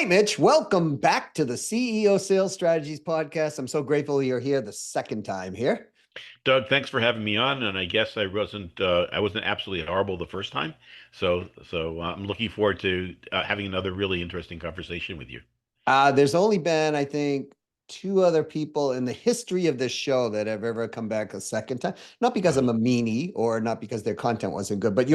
right, Mitch, welcome back to the CEO Sales Strategies Podcast. I'm so grateful you're here the second time here. Doug, thanks for having me on. And I guess I wasn't absolutely horrible the first time. So I'm looking forward to having another really interesting conversation with you. There's only been, I think, two other people in the history of this show that have ever come back a second time. Not because Wow. I'm a meanie or not because their content wasn't good, but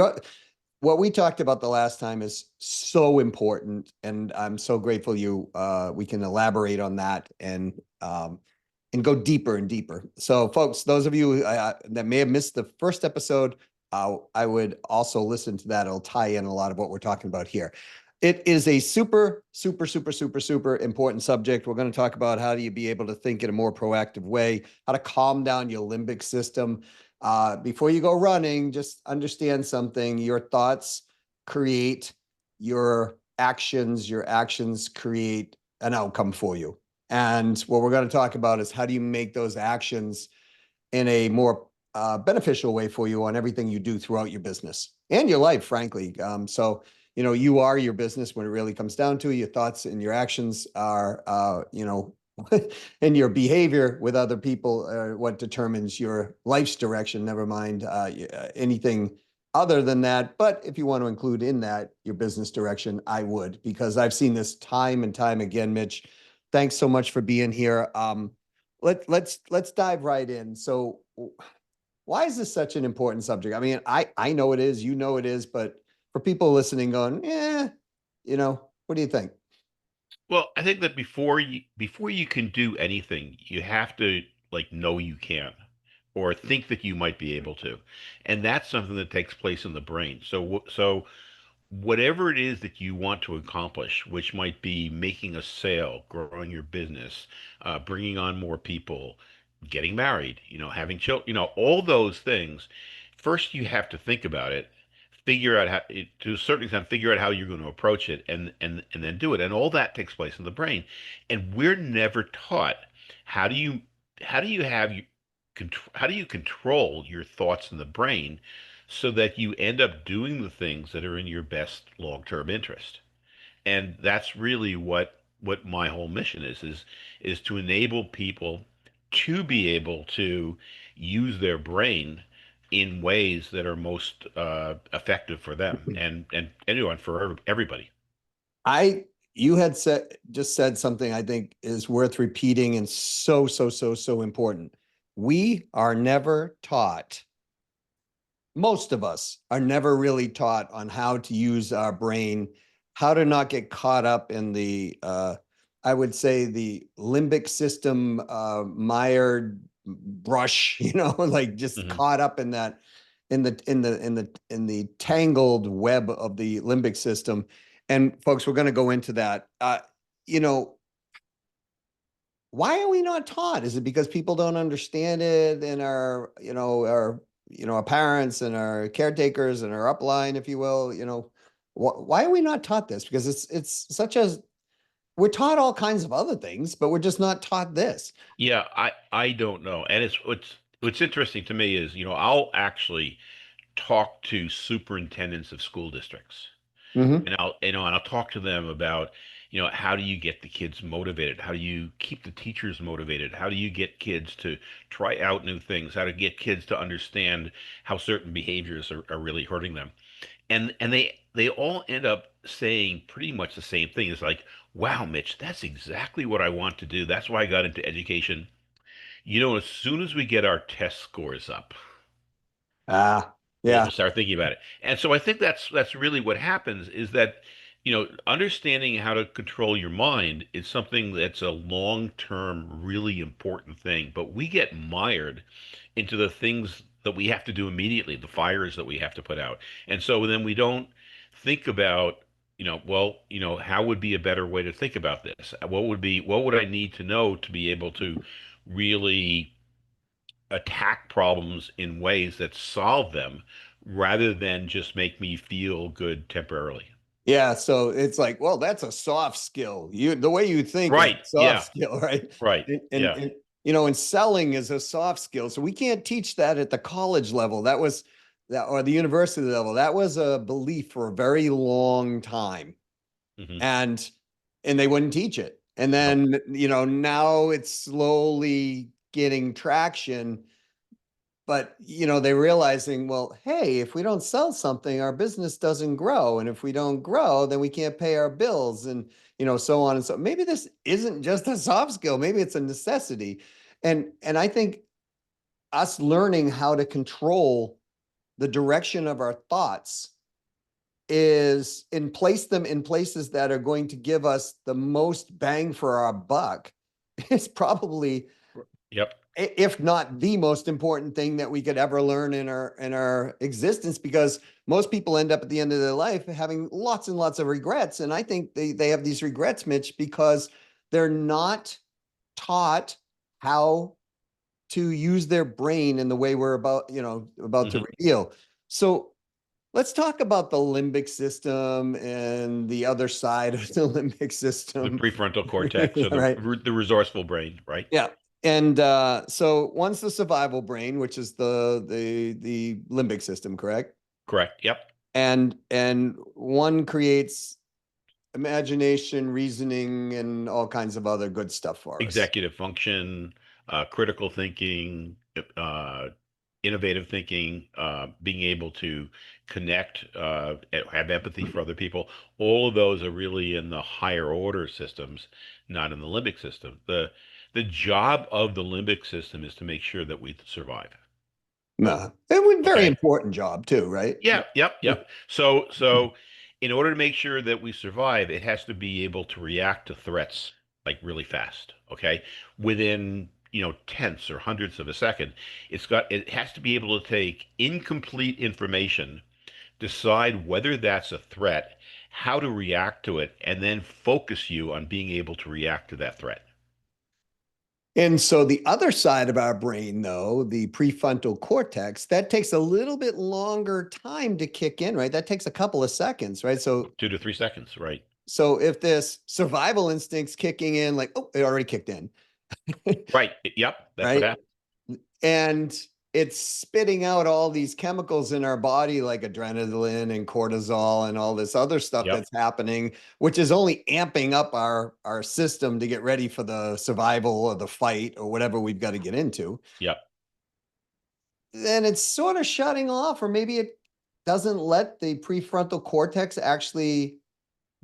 what we talked about the last time is so important, and I'm so grateful we can elaborate on that and go deeper and deeper. So, folks, those of you that may have missed the first episode, I would also listen to that. It'll tie in a lot of what we're talking about here. It is a super, super, super, super, super important subject. We're going to talk about how do you be able to think in a more proactive way, how to calm down your limbic system. Before you go running, just understand something. Your thoughts create your actions create an outcome for you. And what we're going to talk about is how do you make those actions in a more beneficial way for you on everything you do throughout your business and your life, frankly. You are your business when it really comes down to it. Your thoughts and your actions are, and your behavior with other people are what determines your life's direction, never mind anything other than that. But if you want to include in that your business direction, I would, because I've seen this time and time again. Mitch, thanks so much for being here. Let's dive right in. So why is this such an important subject? I mean, I know it is, you know it is, but for people listening going, what do you think? Well, I think that before you can do anything, you have to know you can, or think that you might be able to, and that's something that takes place in the brain. So whatever it is that you want to accomplish, which might be making a sale, growing your business, bringing on more people, getting married, having children, all those things, first you have to think about it, figure out how, to a certain extent, figure out how you're going to approach it, and then do it. And all that takes place in the brain. And we're never taught how do you how do you have you how do you control your thoughts in the brain so that you end up doing the things that are in your best long-term interest. And that's really what my whole mission is to enable people to be able to use their brain in ways that are most effective for them and anyone, for everybody. I you had said something I think is worth repeating and so so so so important. We are never taught, most of us are never really taught on how to use our brain, how to not get caught up in the I would say the limbic system mired brush, like just Hmm. caught up in that in the tangled web of the limbic system. And folks, we're going to go into that. You know, why are we not taught? Is it because people don't understand it and our parents and our caretakers and our upline, if you will, why are we not taught this? Because it's such as we're taught all kinds of other things, but we're just not taught this. Yeah, I don't know. And it's what's interesting to me is, I'll actually talk to superintendents of school districts. Hmm. And I'll talk to them about, how do you get the kids motivated? How do you keep the teachers motivated? How do you get kids to try out new things? How to get kids to understand how certain behaviors are really hurting them? And they all end up saying pretty much the same thing. It's like, wow, Mitch, that's exactly what I want to do. That's why I got into education. As soon as we get our test scores up, Ah, we'll yeah. start thinking about it. And so I think that's really what happens is that, understanding how to control your mind is something that's a long-term, really important thing. But we get mired into the things that we have to do immediately, the fires that we have to put out. And so then we don't think about, how would be a better way to think about this? What would I need to know to be able to really attack problems in ways that solve them rather than just make me feel good temporarily. Yeah, so it's like, well, that's a soft skill. The way you think is a Right. soft Yeah. skill, right? Right. Yeah. And selling is a soft skill. So we can't teach that at the college level. That was that or the university level. That was a belief for a very long time. Hmm. And and they wouldn't teach it. And Nope. then, now it's slowly getting traction, but they're realizing, well, hey, if we don't sell something, our business doesn't grow. And if we don't grow, then we can't pay our bills and, so on and so maybe this isn't just a soft skill, maybe it's a necessity. And I think us learning how to control the direction of our thoughts is and place them in places that are going to give us the most bang for our buck is probably, Yep. if not the most important thing that we could ever learn in our existence, because most people end up at the end of their life having lots and lots of regrets. And I think they have these regrets, Mitch, because they're not taught how to use their brain in the way we're about to Hmm. reveal. So let's talk about the limbic system and the other side of the limbic The system. prefrontal cortex, or Right. the resourceful brain, right? Yeah. And so one's the survival brain, which is the limbic system, correct? Correct. Yep. And one creates imagination, reasoning, and all kinds of other good stuff for us. Executive function, critical thinking, innovative thinking, being able to connect, have empathy for other people. All of those are really in the higher order systems, not in the limbic system. The job of the limbic system is to make sure that we survive. Nah, it was a very Okay. important job too, right? Yeah, yep, yep. So in order to make sure that we survive, it has to be able to react to threats like really fast, okay? Within, tenths or hundredths of a second. It has to be able to take incomplete information, decide whether that's a threat, how to react to it, and then focus you on being able to react to that threat. And so the other side of our brain, though, the prefrontal cortex, that takes a little bit longer time to kick in, right? That takes a couple of seconds, right? So 2 to 3 seconds, right? so if this survival instinct's kicking in, like, oh, it already kicked in, Right. Yep, that's what right? happened. And it's spitting out all these chemicals in our body like adrenaline and cortisol and all this other stuff Yep, that's happening, which is only amping up our system to get ready for the survival or the fight or whatever we've got to get into. yep. Then it's sort of shutting off, or maybe it doesn't let the prefrontal cortex actually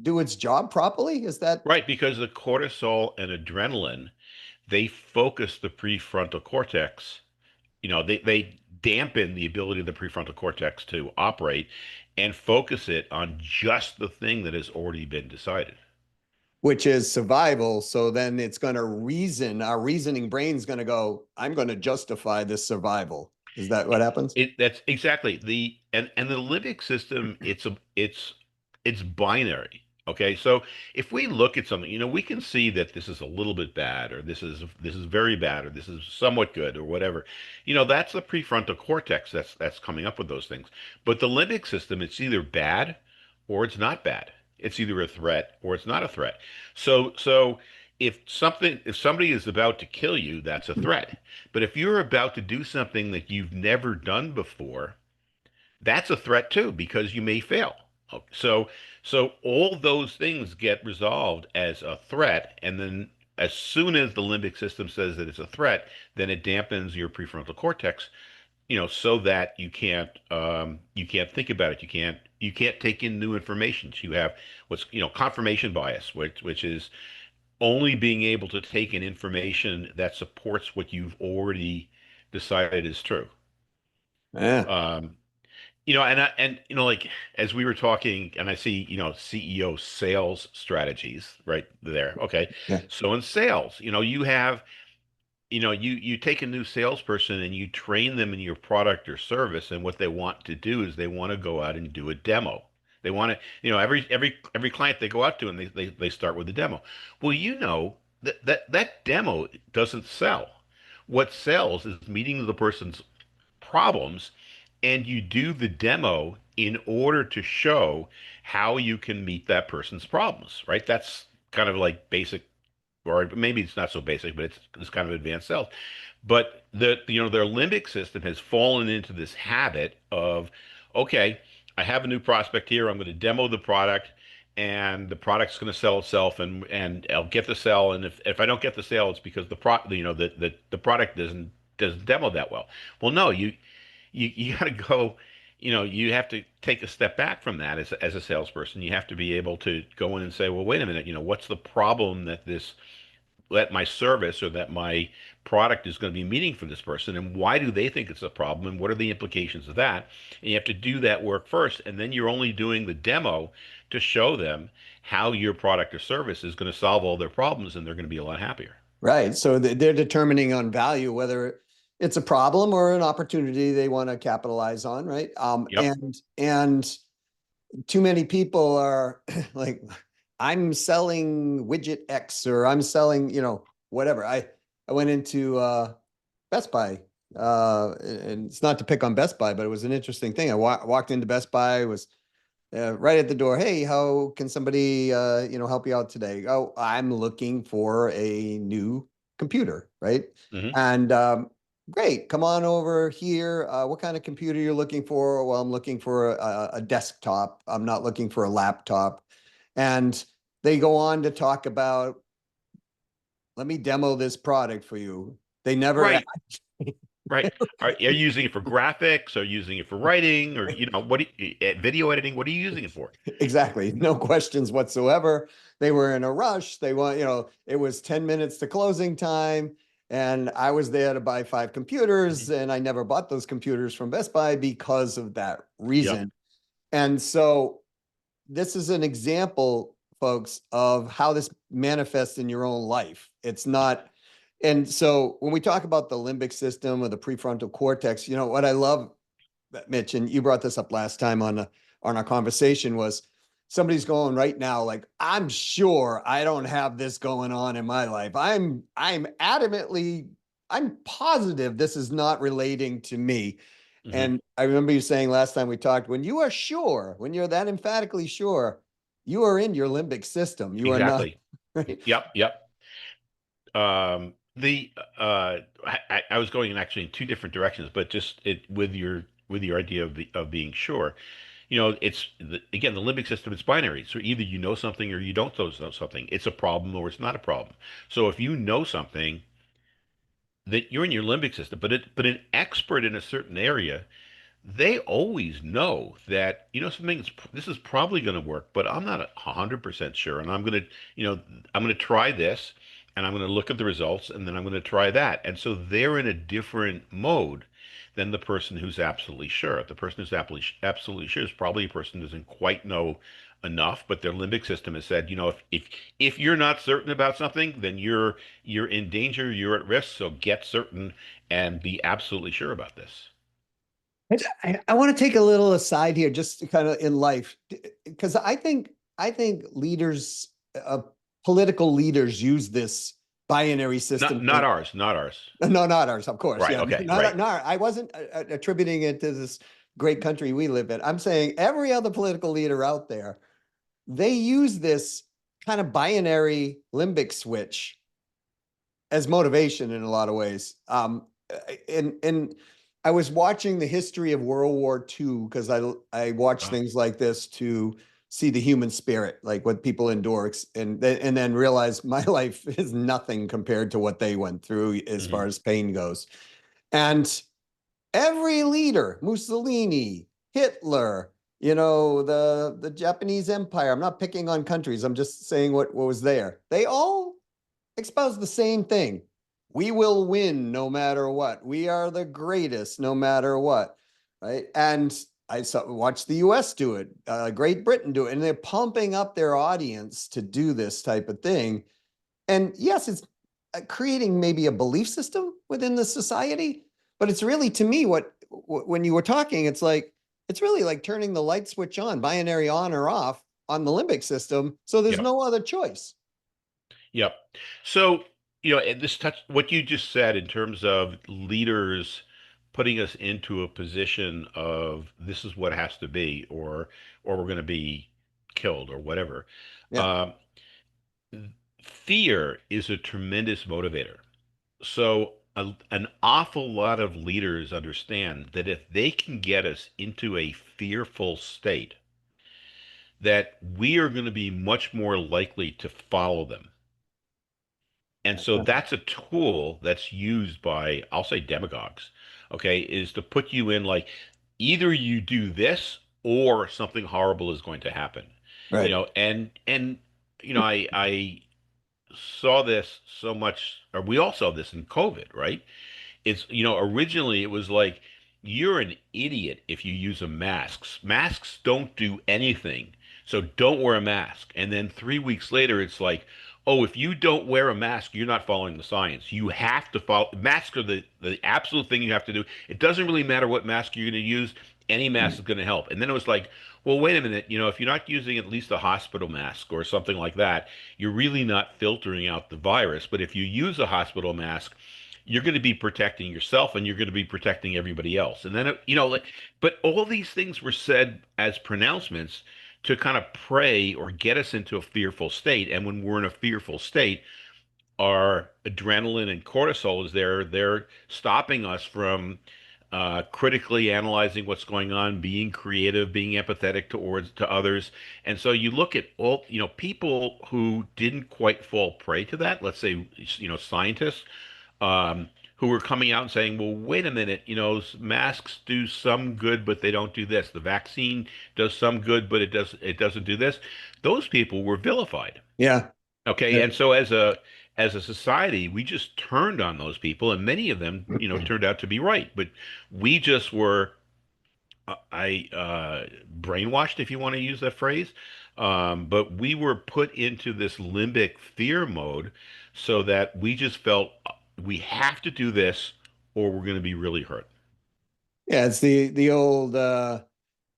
do its job properly. Is that Right, because the cortisol and adrenaline, they focus the prefrontal cortex. They dampen the ability of the prefrontal cortex to operate and focus it on just the thing that has already been decided. which is survival? So then it's going to reason, our reasoning brain's going to go, I'm going to justify this survival. Is that what happens? That's exactly and the limbic system. It's binary. Okay, so if we look at something, we can see that this is a little bit bad, or this is very bad, or this is somewhat good, or whatever. That's the prefrontal cortex that's coming up with those things. But the limbic system, it's either bad or it's not bad. It's either a threat or it's not a threat. So if somebody is about to kill you, that's a threat. But if you're about to do something that you've never done before, that's a threat too, because you may fail. So all those things get resolved as a threat, and then as soon as the limbic system says that it's a threat, then it dampens your prefrontal cortex, so that you can't think about it. You can't take in new information. So you have what's confirmation bias, which is only being able to take in information that supports what you've already decided is true. Yeah. Um, like as we were talking, and I see, CEO sales strategies right there. Okay. Yeah. So in sales, you take a new salesperson and you train them in your product or service, and what they want to do is they want to go out and do a demo. They want to, every client they go out to, and they start with a demo. Well, that demo doesn't sell. What sells is meeting the person's problems, and you do the demo in order to show how you can meet that person's problems, right? That's kind of like basic, or maybe it's not so basic, but it's kind of advanced sales. But their limbic system has fallen into this habit of, okay, I have a new prospect here. I'm going to demo the product, and the product's going to sell itself, and I'll get the sale, and if I don't get the sale, it's because the product doesn't demo that well. Well, no, you got to go, you have to take a step back from that as a salesperson. You have to be able to go in and say, well, wait a minute, what's the problem that my service or that my product is going to be meeting for this person, and why do they think it's a problem, and what are the implications of that? And you have to do that work first, and then you're only doing the demo to show them how your product or service is going to solve all their problems, and they're going to be a lot happier. Right. So they're determining on value whether it's a problem or an opportunity they want to capitalize on, right? Yep. And too many people are like, I'm selling widget X, or I'm selling, whatever. I went into Best Buy, and it's not to pick on Best Buy, but it was an interesting thing. I walked into Best Buy, was right at the door. Hey, how can somebody, help you out today? Oh, I'm looking for a new computer, right? Hmm. And great, come on over here. What kind of computer you're looking for? Well, I'm looking for a desktop. I'm not looking for a laptop. And they go on to talk about, let me demo this product for you. They never Right. Right. Are you using it for graphics? Are you using it for writing? Or, video editing? What are you using it for? exactly. No questions whatsoever. They were in a rush. They want, it was 10 minutes to closing time. And I was there to buy 5 computers, Mhm. and I never bought those computers from Best Buy because of that Yep. reason. And so this is an example, folks, of how this manifests in your own life. It's not. And so when we talk about the limbic system or the prefrontal cortex, what I love, Mitch, and you brought this up last time on our conversation, was somebody's going right now, like, I'm sure I don't have this going on in my life. I'm positive this is not relating to me. Hmm. And I remember you saying last time we talked, when you are sure, when you're that emphatically sure, you are in your limbic system. You are not, Exactly. right? Yep. Yep. The I was going actually in two different directions, but just with your idea of being sure, again, the limbic system is binary. So either you know something or you don't know something. It's a problem or it's not a problem. So if you know something, that you're in your limbic system, but an expert in a certain area, they always know that this is probably going to work, but I'm not 100% sure, and I'm going to try this, and I'm going to look at the results, and then I'm going to try that, and so they're in a different mode than the person who's absolutely sure. The person who's absolutely sure is probably a person who doesn't quite know enough, but their limbic system has said, if you're not certain about something, then you're in danger, you're at risk, so get certain and be absolutely sure about this. I want to take a little aside here, just to kind of in life, because I think leaders, political leaders, use this binary Not system not thing. ours, not ours. No, not ours, of course. Right. Yeah, Okay. not Right. not. I wasn't attributing it to this great country we live in. I'm saying every other political leader out there, they use this kind of binary limbic switch as motivation in a lot of ways. And I was watching the history of World War II, because I watch Uh, things like this to see the human spirit, like what people endure, and then realize my life is nothing compared to what they went through as mhm. far as pain goes. And every leader, Mussolini, Hitler, the Japanese Empire. I'm not picking on countries. I'm just saying what was there. They all espouse the same thing. We will win no matter what. We are the greatest no matter what. Right. And watched the US do it, Great Britain do it, and they're pumping up their audience to do this type of thing. And yes, it's creating maybe a belief system within the society, but it's really, to me, when you were talking, it's really like turning the light switch on, binary on or off on the limbic system. So there's Yep. no other choice. Yep. So, and this touch what you just said in terms of leaders putting us into a position of this is what has to be, or we're going to be killed or whatever. Yeah. Um, Fear is a tremendous motivator. So an awful lot of leaders understand that if they can get us into a fearful state, that we are going to be much more likely to follow them. And so Gotcha. that's a tool that's used by, I'll say, demagogues, okay, is to put you in like either you do this or something horrible is going to happen. You Right. know, and you know, I saw this so much, or we all saw this in COVID, right? It's, you know, originally it was like, you're an idiot if you use a mask. Masks don't do anything. So don't wear a mask. And then 3 weeks later, it's like, oh, if you don't wear a mask, you're not following the science. You have to follow. Masks are the absolute thing you have to do. It doesn't really matter what mask you're going to use. Any mask is going to help. And then it was like, well, wait a minute. You know, if you're not using at least a hospital mask or something like that, you're really not filtering out the virus. But if you use a hospital mask, you're going to be protecting yourself and you're going to be protecting everybody else. And then, you know, like, but all these things were said as pronouncements to kind of pray or get us into a fearful state. And when we're in a fearful state, our adrenaline and cortisol is there. They're stopping us from critically analyzing what's going on, being creative, being empathetic towards to others. And so you look at all, you know, people who didn't quite fall prey to that. Let's say, you know, scientists who were coming out and saying, well, wait a minute, you know, masks do some good, but they don't do this. The vaccine does some good, but it doesn't do this. Those people were vilified. Yeah. Okay, and so as a society, we just turned on those people, and many of them, you know, turned out to be right. But we just were, I brainwashed, if you want to use that phrase. But we were put into this limbic fear mode, so that we just felt we have to do this, or we're going to be really hurt. Yeah, it's the old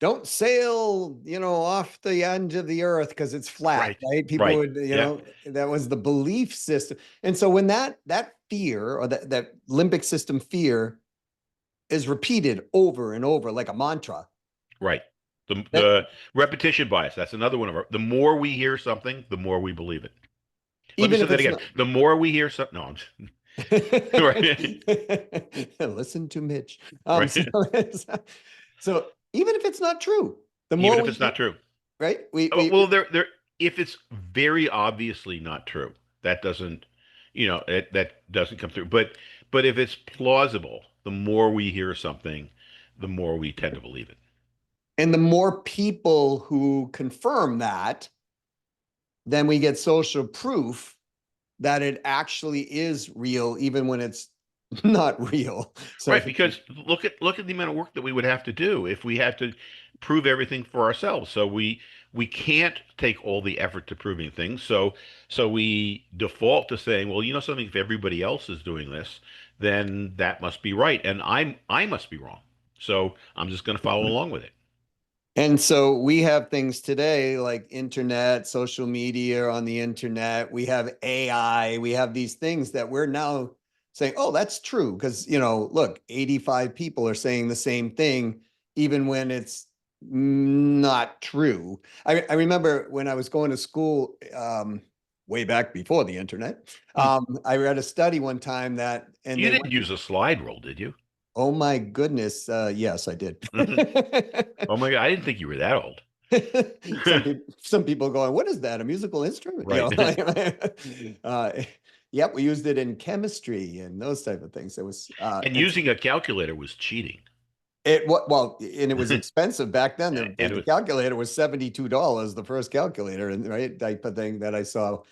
don't sail, off the edge of the earth because it's flat, Right. right? People Right. would, Yeah. that was the belief system. And so when that fear or that limbic system fear is repeated over and over like a mantra, Right. The that the repetition bias. That's another one of our. The more we hear something, the more we believe it. Let me even say if that it's again. not. The more we hear something, no, right, Listen to Mitch. So, right. so even if it's not true, the Even more if we it's not hear, true. right? Well, there. If it's very obviously not true, that doesn't, that doesn't come through. But if it's plausible, the more we hear something, the more we tend to believe it. and the more people who confirm that, then we get social proof that it actually is real, even when it's not real. So, Right, because look at the amount of work that we would have to do if we had to prove everything for ourselves. So we can't take all the effort to proving things. So we default to saying, well, you know something, if everybody else is doing this, then that must be right, and I must be wrong. So I'm just going to follow along with it. and so we have things today like internet, social media on the internet. We have AI. We have these things that we're now saying, oh, that's true. Because, look, 85 people are saying the same thing, even when it's not true. I remember when I was going to school way back before the internet, Hmm. I read a study one time and You they didn't went, use a slide rule, did you? oh my goodness. Yes, I did. Oh my God, I didn't think you were that old. Some people going, what is that? A musical instrument? Right. Uh, yep, we used it in chemistry and those type of things. It was And using a calculator was cheating. well, and it was expensive back then. The, And the, it the was, calculator was $72, the first calculator, and right type of thing that I saw.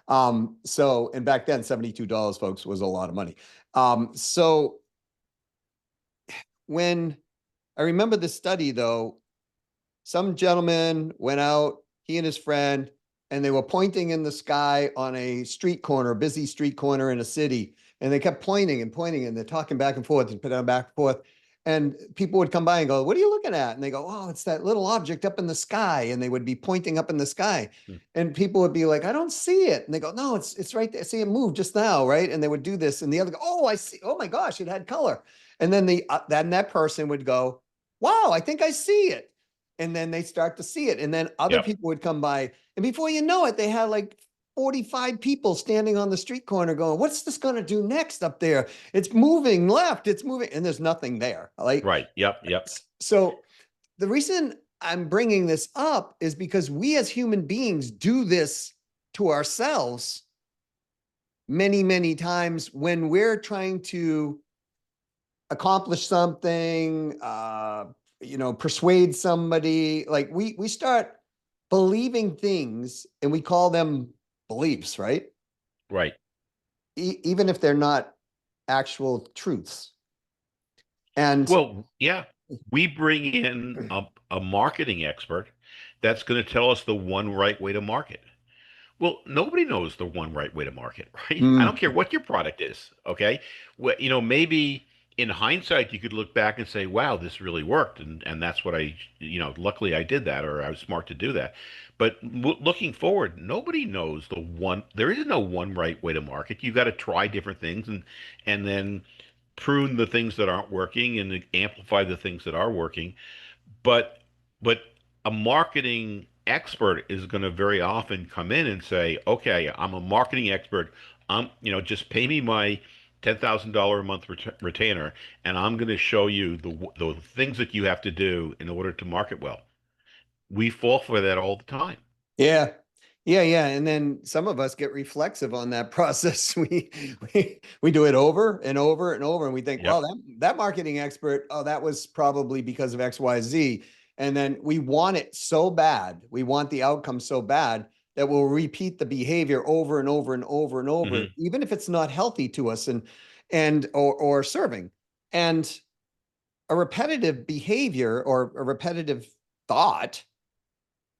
And back then, $72, folks, was a lot of money. So when I remember the study though, some gentleman went out, he and his friend, and they were pointing in the sky on a street corner, busy street corner in a city. And they kept pointing and pointing, and they're talking back and forth and putting back and forth. And people would come by and go, what are you looking at? And they go, oh, it's that little object up in the sky. And they would be pointing up in the sky. And people would be like, I don't see it. And they go, no, it's right there. I see it move just now, right? And they would do this. And the other go, oh, I see. Oh my gosh, it had color. And then then that person would go, wow, I think I see it. And then they start to see it. And then other yep. people would come by. And before you know it, they had like 45 people standing on the street corner going, what's this going to do next up there? It's moving left, it's moving. And there's nothing there. Right. Right. Yep. Yep. So the reason I'm bringing this up is because we as human beings do this to ourselves many, many times when we're trying to accomplish something, persuade somebody. Like we start believing things and we call them beliefs, right? Right. Even if they're not actual truths. And Well, yeah, we bring in a marketing expert that's going to tell us the one right way to market. Well, nobody knows the one right way to market, right? I don't mm, care what your product is, okay? Well, maybe in hindsight you could look back and say, "Wow, this really worked," and that's what luckily I did that, or I was smart to do that. But looking forward, nobody knows the one. There is no one right way to market. You got to try different things and then prune the things that aren't working and amplify the things that are working. But a marketing expert is going to very often come in and say, "Okay, I'm a marketing expert. Just pay me my $10,000 a month retainer, and I'm going to show you the things that you have to do in order to market well." We fall for that all the time. yeah. Yeah, yeah. And then some of us get reflexive on that process. We do it over and over and over. And we think, well, Yep. that marketing expert, oh, that was probably because of XYZ. And then we want it so bad. We want the outcome so bad that we'll repeat the behavior over and over and over and over, Hmm. even if it's not healthy to us or serving. And a repetitive behavior or a repetitive thought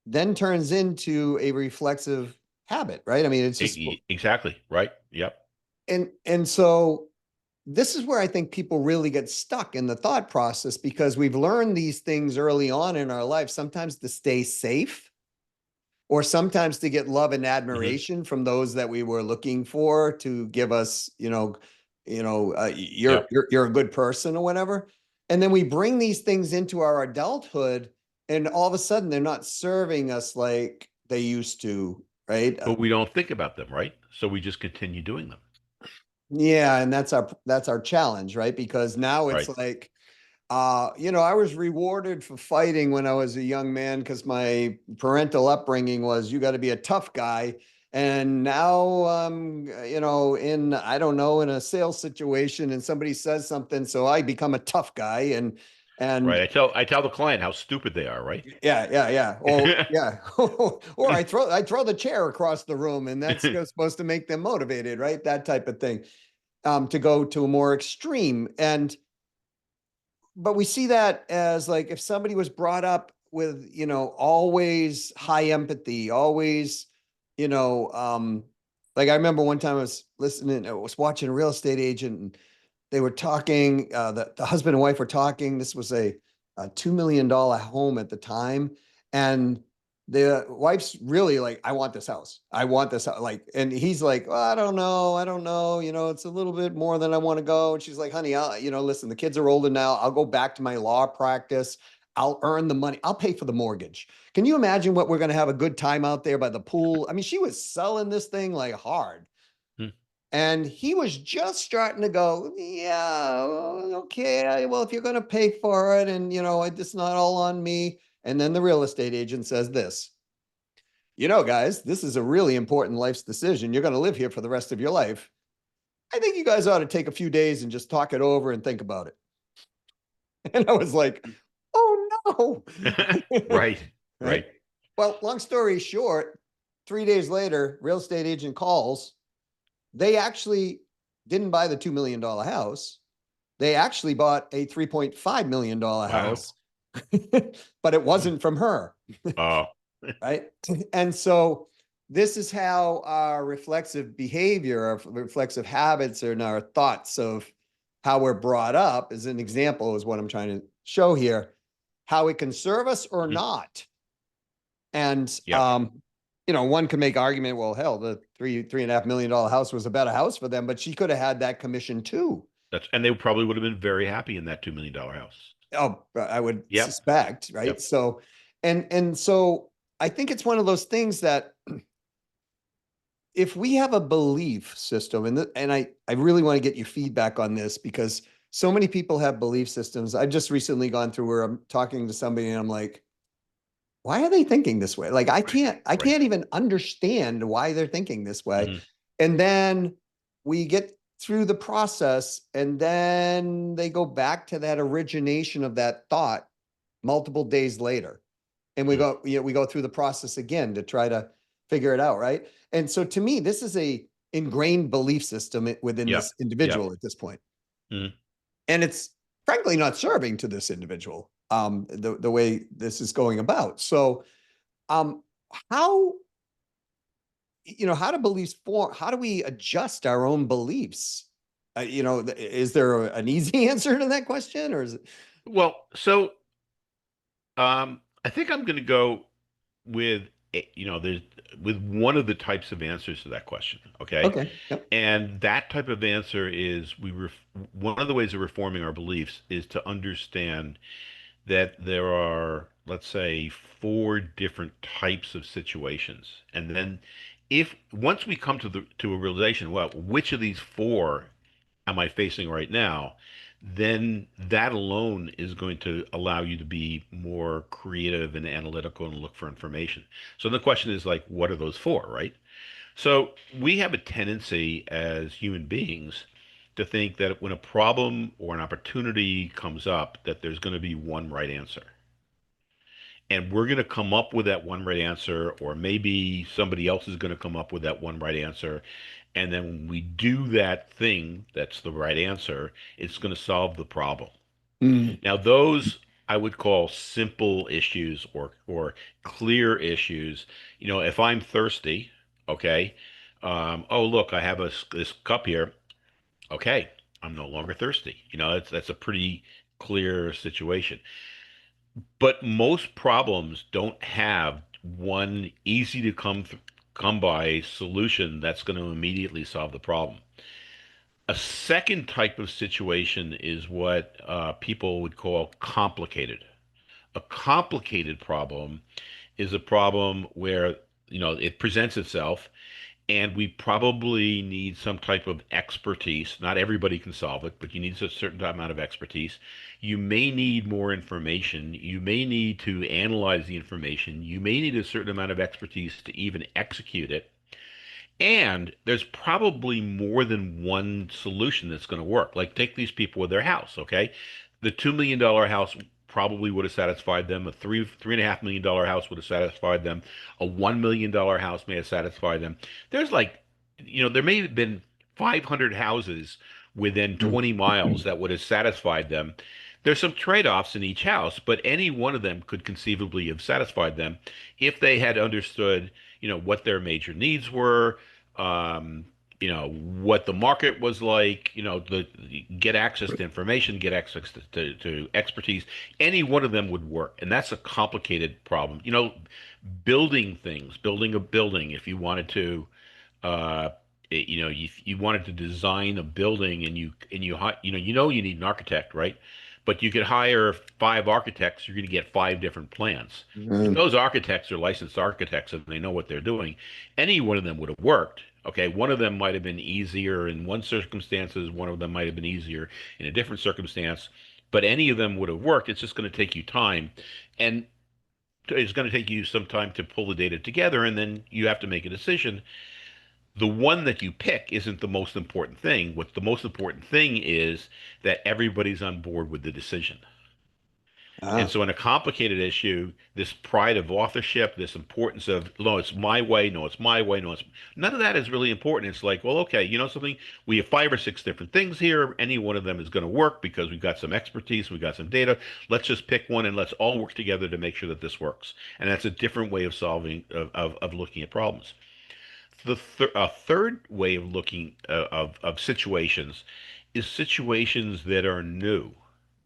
then turns into a reflexive habit, right? I mean, it's just Exactly. Right. Yep. and so this is where I think people really get stuck in the thought process because we've learned these things early on in our life, sometimes to stay safe or sometimes to get love and Hmm. admiration from those that we were looking for to give us, Yep. you're a good person or whatever. And then we bring these things into our adulthood, and all of a sudden they're not serving us like they used to, right? But we don't think about them, right? So we just continue doing them. Yeah, and that's our challenge, right? Because now it's Right. like I was rewarded for fighting when I was a young man because my parental upbringing was you got to be a tough guy. And now I don't know, in a sales situation and somebody says something, so I become a tough guy and Right. I tell the client how stupid they are, right? yeah, yeah, yeah. Or yeah. Or I throw the chair across the room and that's supposed to make them motivated, right? That type of thing. To go to a more extreme. And but we see that as like if somebody was brought up with always high empathy, always you know like I remember one time I was watching a real estate agent and they were talking, the husband and wife were talking. This was a $2 million home at the time. And the wife's really like, I want this house. I want this house. Like, and he's like, well, I don't know. I don't know. It's a little bit more than I want to go. And she's like, honey, listen, the kids are older now. I'll go back to my law practice. I'll earn the money. I'll pay for the mortgage. Can you imagine what we're going to have a good time out there by the pool? I mean, she was selling this thing like hard. Hmm. And he was just starting to go, yeah, okay. Well, if you're going to pay for it and, it's not all on me. And then the real estate agent says this, guys, this is a really important life's decision. You're going to live here for the rest of your life. I think you guys ought to take a few days and just talk it over and think about it. And I was like, oh no. Right. Right. Right. Well, long story short, 3 days later, real estate agent calls. They actually didn't buy the $2 million house. They actually bought a $3.5 million Wow. house, but it wasn't from her. Oh, Right. And so this is how our reflexive behavior, our reflexive habits, and our thoughts of how we're brought up, as an example, is what I'm trying to show here, how it can serve us or mhm. not. And Yep. one could make argument, well, hell, the $3.5 million house was a better house for them, but she could have had that commission too. And they probably would have been very happy in that $2 million house. Oh, I would Yep. suspect, right? Yep. So, and so I think it's one of those things that if we have a belief system, and I really want to get your feedback on this because so many people have belief systems. I've just recently gone through where I'm talking to somebody and I'm like, why are they thinking this way? Like Right. I Right. can't even understand why they're thinking this way. Hmm. And then we get through the process and then they go back to that origination of that thought multiple days later. And we Hmm. go, we go through the process again to try to figure it out, right? And so to me, this is a ingrained belief system within Yeah. this Yeah. individual at this point. Hmm. And it's frankly not serving to this individual, the way this is going about. So um, how, how do beliefs form? How do we adjust our own beliefs? Is there an easy answer to that question, or is it Well, so I think I'm going to go with there's with one of the types of answers to that question. Okay, okay? Yep. and that type of answer is one of the ways of reforming our beliefs is to understand that there are, let's say, four different types of situations, and then if once we come to a realization, well, which of these four am I facing right now, then that alone is going to allow you to be more creative and analytical and look for information. So the question is like, what are those for, right? So we have a tendency as human beings to think that when a problem or an opportunity comes up, that there's going to be one right answer. And we're going to come up with that one right answer, or maybe somebody else is going to come up with that one right answer. And then when we do that thing that's the right answer, it's going to solve the problem. Mm. Now, those I would call simple issues or clear issues. If I'm thirsty, okay, oh look, I have this cup here. Okay, I'm no longer thirsty. That's a pretty clear situation. But most problems don't have one easy to come by solution that's going to immediately solve the problem. A second type of situation is what people would call complicated. A complicated problem is a problem where it presents itself and we probably need some type of expertise. Not everybody can solve it, but you need a certain amount of expertise. You may need more information. You may need to analyze the information. You may need a certain amount of expertise to even execute it. And there's probably more than one solution that's going to work. Like take these people with their house, okay? The $2 million house probably would have satisfied them. A $3.5 million house would have satisfied them. A $1 million house may have satisfied them. There's like, there may have been 500 houses within 20 miles that would have satisfied them. There's some trade-offs in each house, but any one of them could conceivably have satisfied them if they had understood, what their major needs were, um, what the market was like, the get access to information, get access to expertise. Any one of them would work, and that's a complicated problem. Building things, building a building, if you wanted to uh, you wanted to design a building and you need an architect, right? But you could hire five architects, you're going to get five different plans. If Mm. those architects are licensed architects and they know what they're doing, any one of them would have worked. Okay, one of them might have been easier in one circumstances, one of them might have been easier in a different circumstance, but any of them would have worked. It's just going to take you time, and it's going to take you some time to pull the data together, and then you have to make a decision. The one that you pick isn't the most important thing. What the most important thing is that everybody's on board with the decision. And Ah. so in a complicated issue, this pride of authorship, this importance of, no, it's my way, no, it's my way, no, it's none of that is really important. It's like, well, okay, you know something? We have five or six different things here. Any one of them is going to work because we've got some expertise, we've got some data. Let's just pick one and let's all work together to make sure that this works. And that's a different way of solving, of looking at problems. A third way of looking of situations is situations that are new,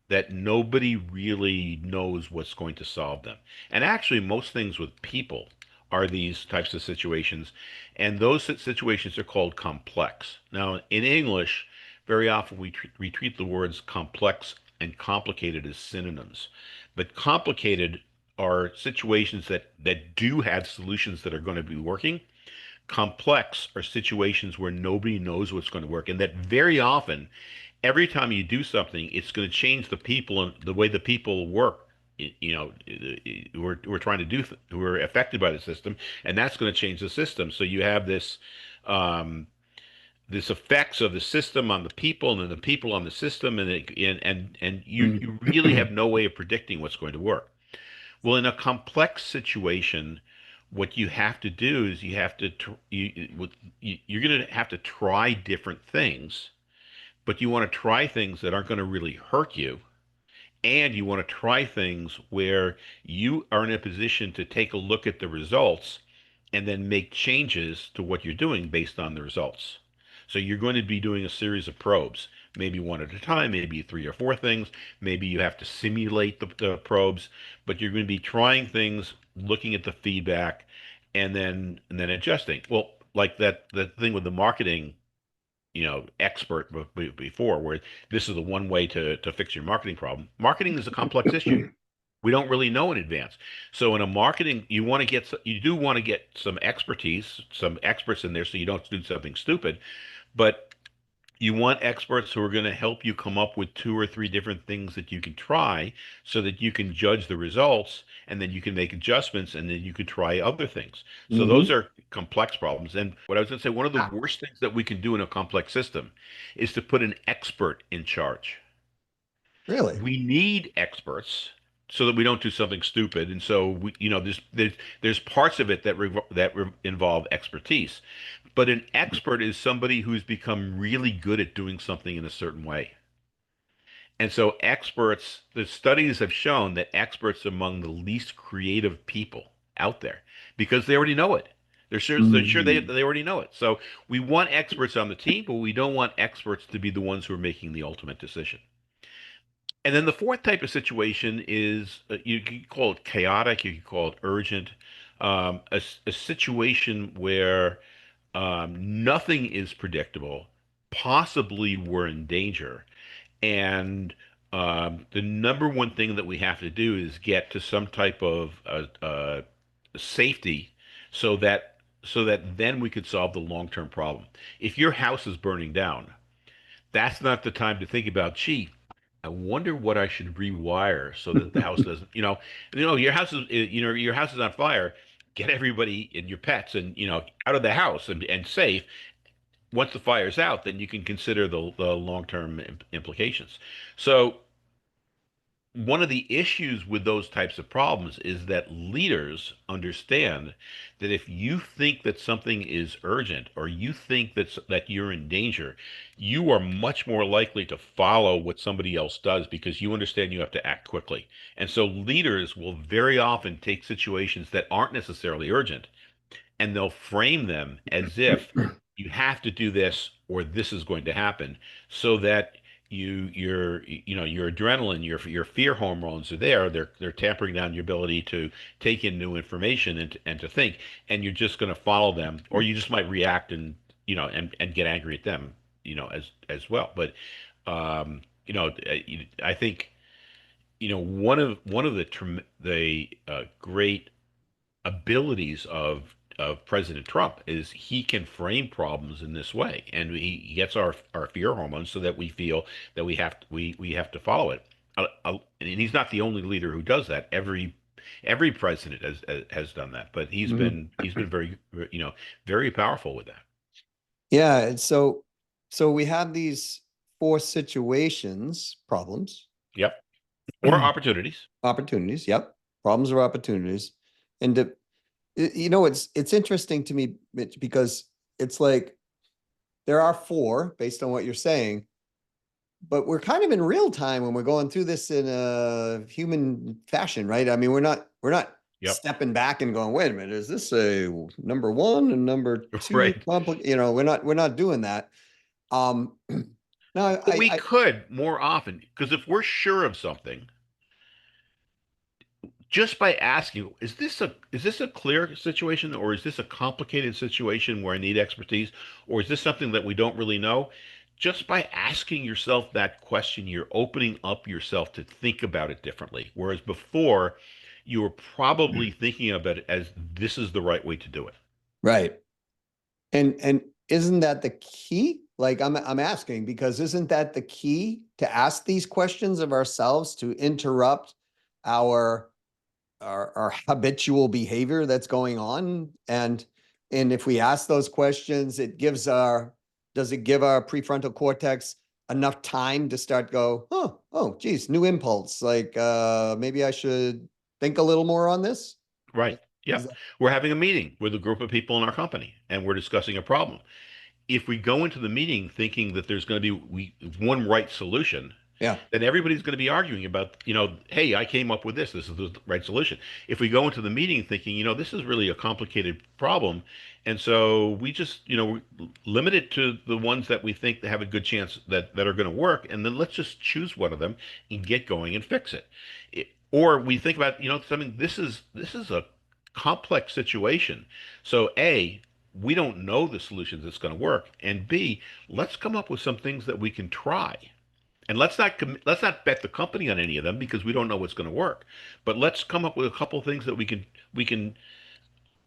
that nobody really knows what's going to solve them. And actually, most things with people are these types of situations, and those situations are called complex. Now, in English, very often we treat the words complex and complicated as synonyms, but complicated are situations that do have solutions that are going to be working. Complex are situations where nobody knows what's going to work, and that very often, every time you do something, it's going to change the people and the way the people work. who are trying to who are affected by the system, and that's going to change the system. So you have um, this effects of the system on the people, and then the people on the system, and you really have no way of predicting what's going to work. Well, in a complex situation, what you have to do is you have to you're going to have to try different things, but you want to try things that aren't going to really hurt you, and you want to try things where you are in a position to take a look at the results and then make changes to what you're doing based on the results. So you're going to be doing a series of probes, maybe one at a time, maybe three or four things. Maybe you have to simulate the probes, but you're going to be trying things, looking at the feedback, and then adjusting. Well, like that thing with the marketing, expert before, where this is the one way to fix your marketing problem. Marketing is a complex issue. We don't really know in advance. So in a marketing, you do want to get some expertise, some experts in there, so you don't do something stupid. But you want experts who are going to help you come up with two or three different things that you can try, so that you can judge the results, and then you can make adjustments, and then you can try other things. So those Hmm. are complex problems. And what I was going to say, one of the worst things that we can do in a complex system is to put an expert in charge. Really? We need experts so that we don't do something stupid. And so there's parts of it that involve expertise. But an expert is somebody who's become really good at doing something in a certain way. And so the studies have shown that experts are among the least creative people out there, because they already know it. They're sure Mhm. they already know it. So we want experts on the team, but we don't want experts to be the ones who are making the ultimate decision. And then the fourth type of situation is, you can call it chaotic, you can call it urgent, a situation where nothing is predictable, possibly we're in danger, and the number one thing that we have to do is get to some type of safety, so that then we could solve the long-term problem. If your house is burning down, that's not the time to think about, gee, I wonder what I should rewire so that the house doesn't, your house is on fire. Get everybody and your pets and out of the house and safe. Once the fire's out, then you can consider the long-term implications. So one of the issues with those types of problems is that leaders understand that if you think that something is urgent, or you think that you're in danger, you are much more likely to follow what somebody else does, because you understand you have to act quickly. And so leaders will very often take situations that aren't necessarily urgent, and they'll frame them as if you have to do this or this is going to happen, so that your adrenaline, your fear hormones are there. They're tampering down your ability to take in new information and to think, and you're just going to follow them, or you just might react and get angry at them, as well. But I think one of the great abilities of President Trump is he can frame problems in this way, and he gets our fear hormones so that we feel that we have to follow it. And he's not the only leader who does that. Every president has done that, but Mhm. he's been very, very powerful with that. Yeah, and so we have these four situations, problems, Yep. Or opportunities. opportunities. Yep, problems or opportunities, and it's interesting to me, Mitch, because it's like there are four based on what you're saying, but we're kind of in real time when we're going through this in a human fashion, right? I mean, we're not Yep. stepping back and going, wait a minute, is this a number one and number two Right. we're not doing that. Um, no, But we I could more often, because if we're sure of something, just by asking, is this a clear situation, or is this a complicated situation where I need expertise, or is this something that we don't really know? Just by asking yourself that question, you're opening up yourself to think about it differently. Whereas before, you were probably thinking about it as this is the right way to do it. right. And isn't that the key? Like I'm asking because isn't that the key to ask these questions of ourselves, to interrupt our our habitual behavior that's going on? And if we ask those questions, does it give our prefrontal cortex enough time to start go, oh, geez, new impulse. Like, maybe I should think a little more on this. Right. Is Yep. that, We're having a meeting with a group of people in our company and we're discussing a problem. If we go into the meeting thinking that there's going to be one right solution, yeah. then everybody's going to be arguing about, hey, I came up with this. This is the right solution. If we go into the meeting thinking, this is really a complicated problem, and so we just, limit it to the ones that we think that have a good chance that are going to work, and then let's just choose one of them and get going and fix it. Or we think about, something. This is a complex situation. So A, we don't know the solutions that's going to work, and B, let's come up with some things that we can try. And let's not bet the company on any of them because we don't know what's going to work. But let's come up with a couple of things that we can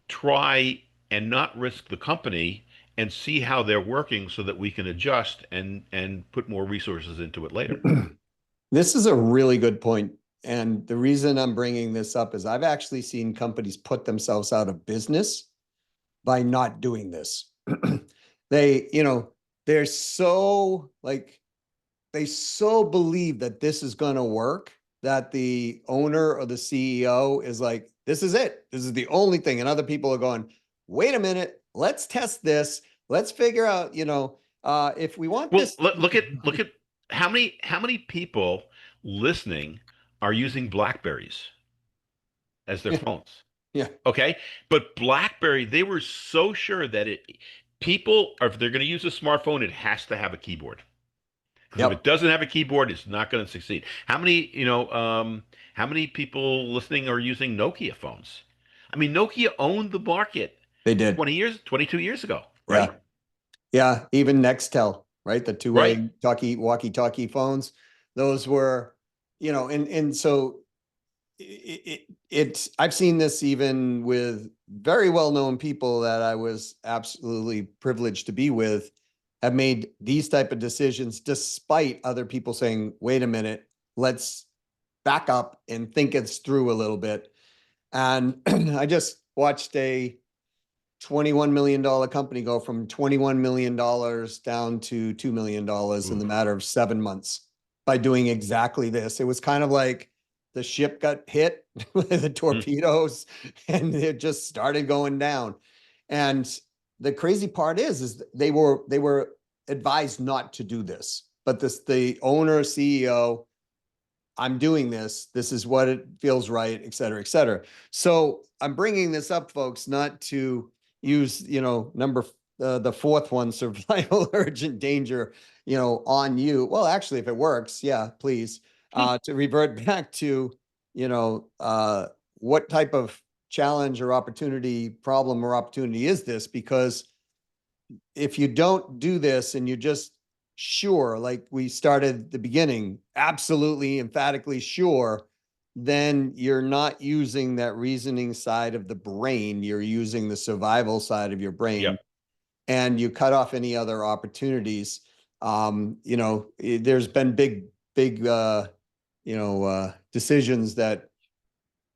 try and not risk the company and see how they're working so that we can adjust and put more resources into it later. This is a really good point. And the reason I'm bringing this up is I've actually seen companies put themselves out of business by not doing this. They, they're so like, they so believe that this is going to work that the owner or the CEO is like, this is it. This is the only thing. And other people are going, wait a minute, let's test this. Let's figure out, if we want Well, this. look at how many people listening are using Blackberries as their Yeah. phones. Yeah. Okay, but BlackBerry, they were so sure that people are, if they're going to use a smartphone, it has to have a keyboard. Because if it Yep. doesn't have a keyboard, it's not going to succeed. How many people listening are using Nokia phones? I mean, Nokia owned the market They did. 20 years, 22 years ago, right? Yeah. Yeah. Even Nextel, right? The Right. two-way walkie-talkie phones. Those were, and so I've seen this even with very well-known people that I was absolutely privileged to be with, have made these type of decisions despite other people saying, wait a minute, let's back up and think it through a little bit. And I just watched a $21 million company go from $21 million down to $2 million in the Oof. matter of 7 months by doing exactly this. It was kind of like the ship got hit with the Mm, torpedoes and it just started going down. And the crazy part is they were advised not to do this, but the owner, CEO, I'm doing this. This is what it feels right, et cetera, et cetera. So I'm bringing this up, folks, not to use, the fourth one, survival urgent danger, on you. Well, actually, if it works, yeah, please. mm. To revert back to, what type of challenge or opportunity, problem or opportunity is this? Because if you don't do this and you just sure, like we started at the beginning, absolutely emphatically sure, then you're not using that reasoning side of the brain. You're using the survival side of your brain, Yep. and you cut off any other opportunities. There's been big, decisions that,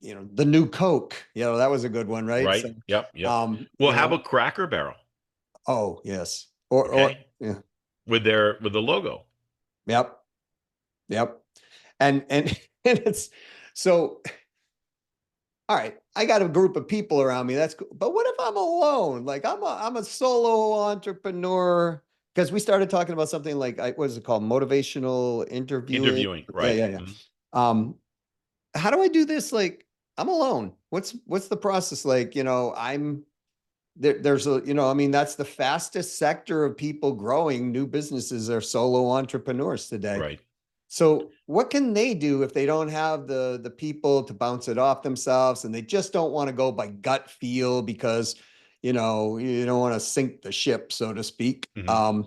the new Coke, that was a good one, right? Right. So, Yep. Yep. um, Well, you how know, about Cracker Barrel? oh yes, or Okay, yeah, with the logo. yep, yep. And and it's so, all right, I got a group of people around me. That's cool. But what if I'm alone? Like I'm a solo entrepreneur. Because we started talking about something like, what is it called? Motivational interviewing. Interviewing, Yeah, right. yeah, yeah. Mhm. Um, how do I do this? Like, I'm alone. What's the process like? There's I mean, that's the fastest sector of people growing new businesses are solo entrepreneurs today. Right. So what can they do if they don't have the people to bounce it off themselves, and they just don't want to go by gut feel because you don't want to sink the ship, so to speak. Hmm.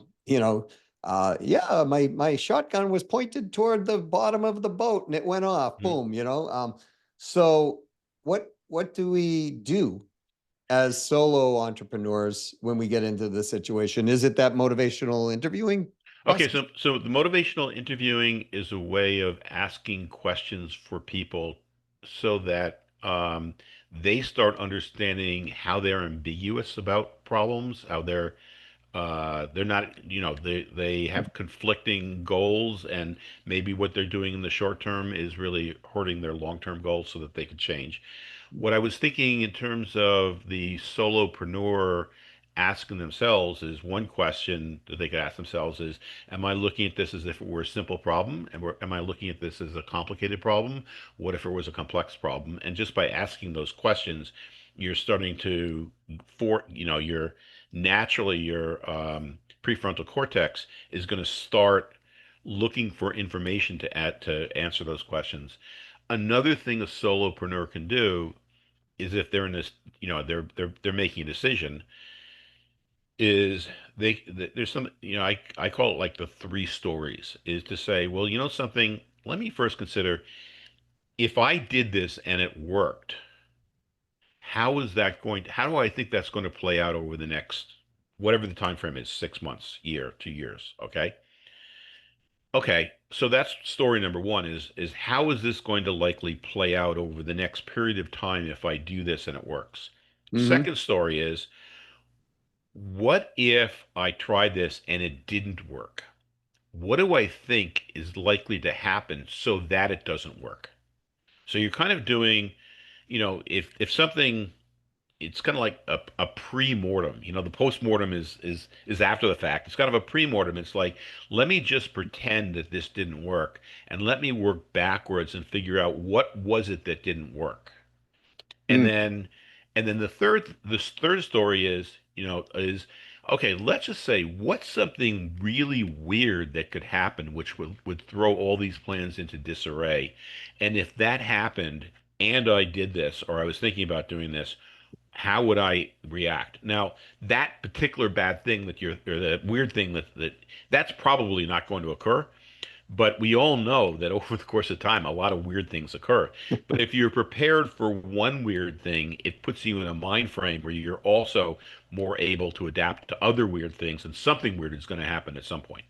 Yeah, my shotgun was pointed toward the bottom of the boat and it went off. Hmm. Boom. So what do we do as solo entrepreneurs when we get into this situation? Is it that motivational interviewing Okay, process? so the motivational interviewing is a way of asking questions for people so that they start understanding how they're ambiguous about problems, how they're not, they have conflicting goals, and maybe what they're doing in the short term is really hurting their long-term goals so that they could change. What I was thinking in terms of the solopreneur asking themselves is one question that they could ask themselves is, am I looking at this as if it were a simple problem? And am I looking at this as a complicated problem? What if it was a complex problem? And just by asking those questions, you're starting to your naturally your prefrontal cortex is going to start looking for information to add to answer those questions. Another thing a solopreneur can do is if they're in this, they're making a decision, is there's some, I call it like the three stories, is to say, well, something, let me first consider, if I did this and it worked, how do I think that's going to play out over the next, whatever the time frame is, 6 months, year, 2 years, okay? Okay, so that's story number one, is how is this going to likely play out over the next period of time if I do this and it works? Hmm. Second story is, what if I tried this and it didn't work? What do I think is likely to happen so that it doesn't work? So you're kind of doing, if something, it's kind of like a pre-mortem. The post-mortem is after the fact. It's kind of a pre-mortem. It's like, let me just pretend that this didn't work, and let me work backwards and figure out what was it that didn't work. And Mm. then this third story is okay, let's just say, what's something really weird that could happen which would throw all these plans into disarray. And if that happened and I did this, or I was thinking about doing this, how would I react? Now, that particular bad thing or the weird thing that's probably not going to occur. But we all know that over the course of time, a lot of weird things occur. But if you're prepared for one weird thing, it puts you in a mind frame where you're also more able to adapt to other weird things, and something weird is going to happen at some point.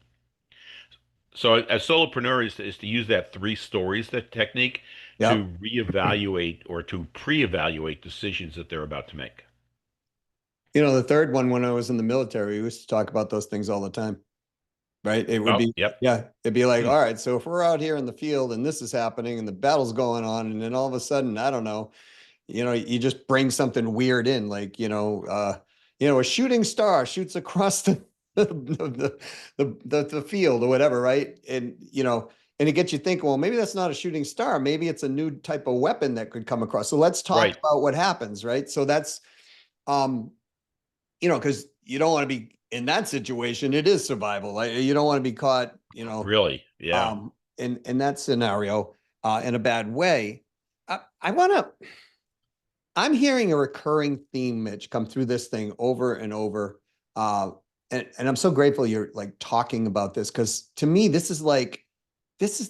So, as solopreneur is to use that three stories, that technique, Yeah. to reevaluate or to pre-evaluate decisions that they're about to make. The third one, when I was in the military, we used to talk about those things all the time, right? It would Oh, be, yep. yeah, it'd be like, Hmm. all right, so if we're out here in the field and this is happening and the battle's going on, and then all of a sudden, I don't know, you just bring something weird in, like, a shooting star shoots across the field or whatever, right? And it gets you thinking, well, maybe that's not a shooting star. Maybe it's a new type of weapon that could come across. So let's talk Right. about what happens, right? So that's, um, because you don't want to be in that situation. It is survival. Like, you don't want to be caught, Really. Yeah. in that scenario, in a bad way. I want to. I'm hearing a recurring theme, Mitch, come through this thing over and over. Uh, and I'm so grateful you're like talking about this, because to me, this is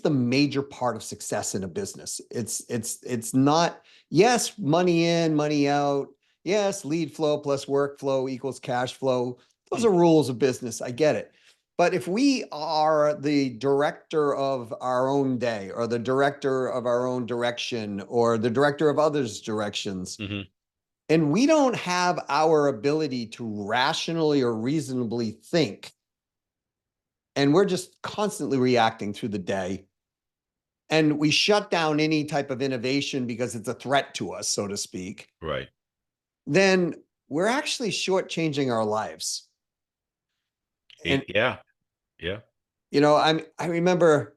the major part of success in a business. It's not, yes, money in, money out. Yes, lead flow plus workflow equals cash flow. Those Hmm. are rules of business. I get it. But if we are the director of our own day, or the director of our own direction, or the director of others' directions, Hmm. and we don't have our ability to rationally or reasonably think, and we're just constantly reacting through the day, and we shut down any type of innovation because it's a threat to us, so to speak, Right. then we're actually shortchanging our lives. And Yeah. Yeah. I remember,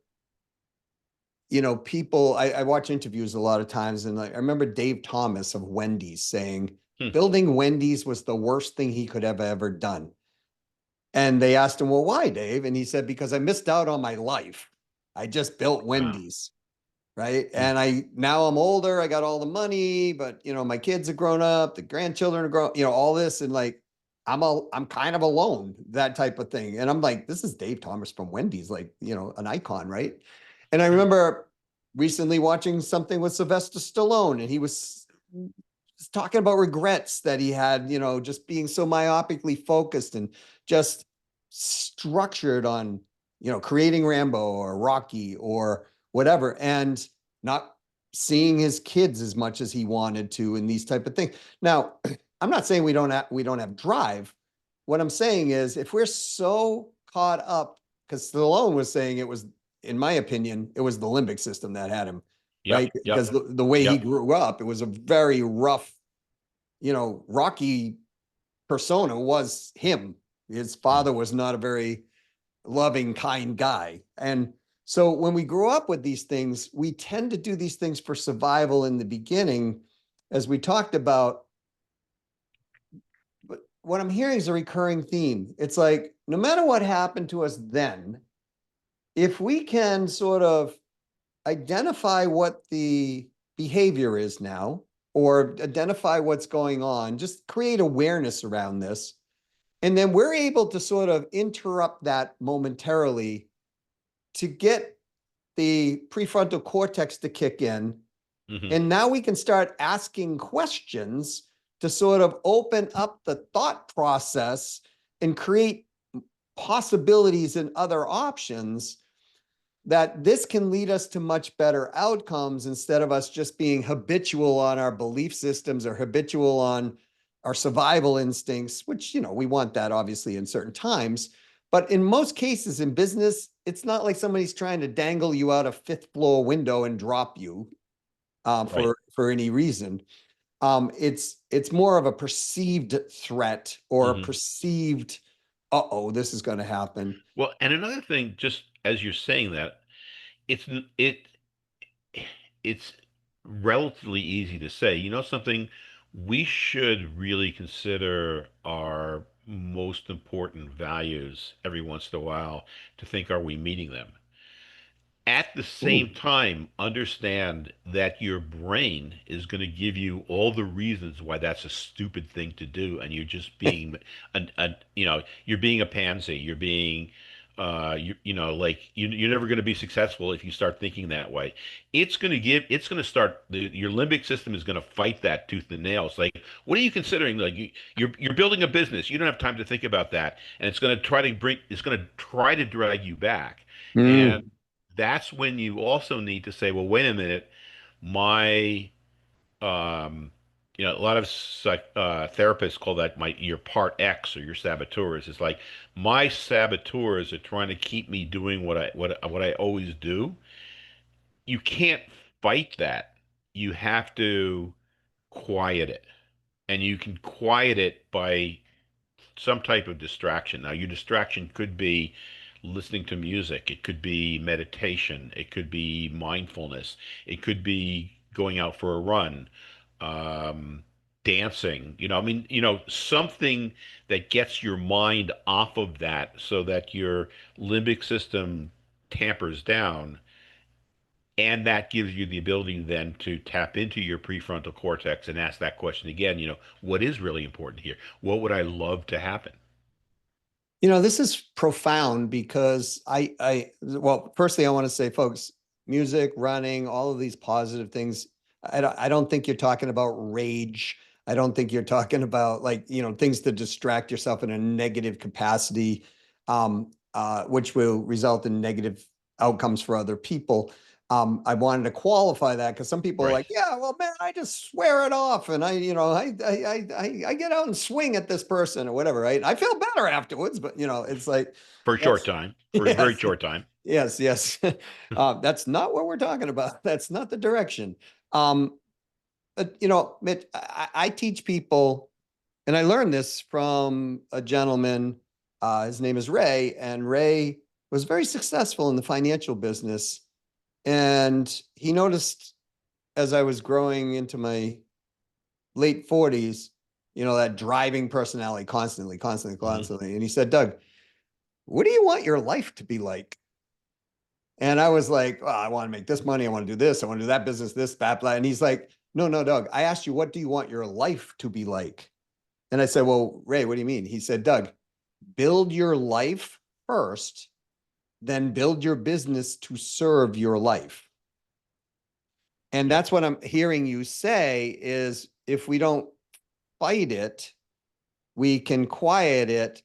people, I watch interviews a lot of times, and like, I remember Dave Thomas of Wendy's saying Hmm. building Wendy's was the worst thing he could have ever done. And they asked him, well, why, Dave? And he said, because I missed out on my life. I just built Wow. Wendy's. Right. Hmm. And now I'm older, I got all the money, but my kids have grown up, the grandchildren are grown, all this. And like, I'm kind of alone, that type of thing. And I'm like, this is Dave Thomas from Wendy's, like, an icon. Right. And I Hmm. remember recently watching something with Sylvester Stallone, and he was talking about regrets that he had, just being so myopically focused and just structured on, creating Rambo or Rocky or whatever, and not seeing his kids as much as he wanted to, and these type of things. Now, I'm not saying we don't have drive. What I'm saying is, if we're so caught up, because Stallone was saying it was, in my opinion, it was the limbic system that had him, Yep, right? yep, Because the way he yep. grew up, it was a very rough, Rocky persona was him. His Mm, father was not a very loving, kind guy. And so when we grow up with these things, we tend to do these things for survival in the beginning, as we talked about. But what I'm hearing is a recurring theme. It's like, no matter what happened to us then, if we can sort of identify what the behavior is now, or identify what's going on, just create awareness around this. And then we're able to sort of interrupt that momentarily to get the prefrontal cortex to kick in. mhm. And now we can start asking questions to sort of open up the thought process and create possibilities and other options, that this can lead us to much better outcomes, instead of us just being habitual on our belief systems or habitual on our survival instincts, which, we want that obviously in certain times. But in most cases in business, it's not like somebody's trying to dangle you out a fifth floor window and drop you Right. for any reason. It's more of a perceived threat, or a Hmm. perceived, this is going to happen. Well, and another thing, just as you're saying that, it's it it's relatively easy to say. You know something, we should really consider our most important values every once in a while to think, are we meeting them? At the same Ooh. time, understand that your brain is going to give you all the reasons why that's a stupid thing to do, and you're just being you're being a pansy. You're being, like you're never going to be successful if you start thinking that way. It's going to start, your limbic system is going to fight that tooth and nail. It's like, what are you considering? Like you're building a business. You don't have time to think about that, and it's going to try to drag you back. And Mm. that's when you also need to say, well, wait a minute, my, a lot of therapists call that your part X, or your saboteurs. It's like, my saboteurs are trying to keep me doing what I always do. You can't fight that. You have to quiet it, and you can quiet it by some type of distraction. Now, your distraction could be listening to music, it could be meditation, it could be mindfulness, it could be going out for a run, um, dancing. I mean, something that gets your mind off of that so that your limbic system tampers down. And that gives you the ability then to tap into your prefrontal cortex and ask that question again, what is really important here? What would I love to happen? This is profound, because well, firstly, I want to say, folks, music, running, all of these positive things. I don't think you're talking about rage. I don't think you're talking about, like, things to distract yourself in a negative capacity, which will result in negative outcomes for other people. I wanted to qualify that, because some people are Right. like, yeah, well, man, I just swear it off, and I get out and swing at this person or whatever, right? I feel better afterwards, but it's like, For a short that's time, for a very yes, short time. yes. That's not what we're talking about. That's not the direction. But Mitch, I teach people, and I learned this from a gentleman. His name is Ray, and Ray was very successful in the financial business. And he noticed, as I was growing into my late 40s, that driving personality, constantly, constantly, Hmm. constantly. And he said, Doug, what do you want your life to be like? And I was like, oh, I want to make this money. I want to do this. I want to do that business, this, that, blah. And he's like, no, no, Doug, I asked you, what do you want your life to be like? And I said, well, Ray, what do you mean? He said, Doug, build your life first, then build your business to serve your life. And Yep. that's what I'm hearing you say, is if we don't fight it, we can quiet it.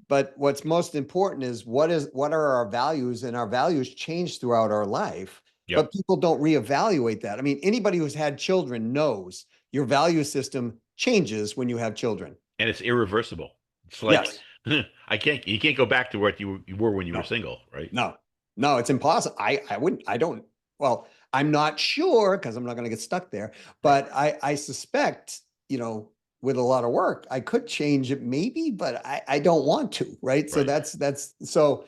But what's most important is, what are our values, and our values change throughout our life. Yep. but people don't reevaluate that. I mean, anybody who's had children knows your value system changes when you have children. And it's irreversible. It's like Yes. you can't go back to what you were when you were No. single, right? No, no, it's impossible. I wouldn't, I don't, well, I'm not sure because I'm not going to get stuck there, Right. but I suspect, with a lot of work, I could change it maybe, but I don't want to, right? So Right. that's so,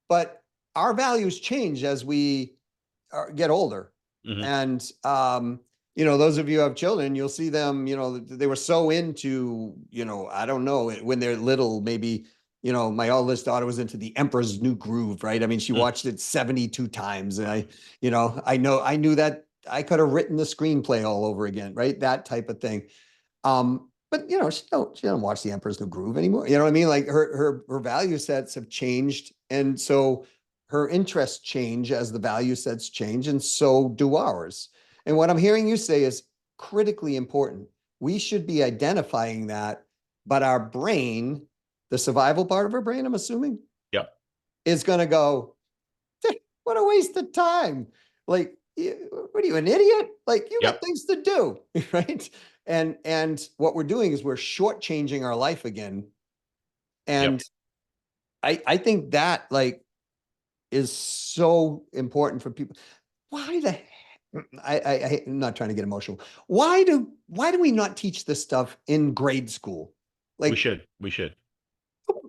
but our values change as we get older. Hmm. And, those of you who have children, you'll see them, they were so into, I don't know, when they're little, maybe, my oldest daughter was into the Emperor's New Groove, right? I mean, she watched it 72 times. And I knew that I could have written the screenplay all over again, right? That type of thing. But she don't watch the Emperor's New Groove anymore. You know what I mean? Like her value sets have changed. And so her interests change as the value sets change, and so do ours. And what I'm hearing you say is critically important. We should be identifying that, but our brain, the survival part of our brain, I'm assuming, Yep. is going to go, what a waste of time. Like, what are you, an idiot? Like, you got Yep. things to do, right? And what we're doing is we're shortchanging our life again. Yep. And I think that like is so important for people. Why the I'm not trying to get emotional. Why do we not teach this stuff in grade school? We Like, should. We should.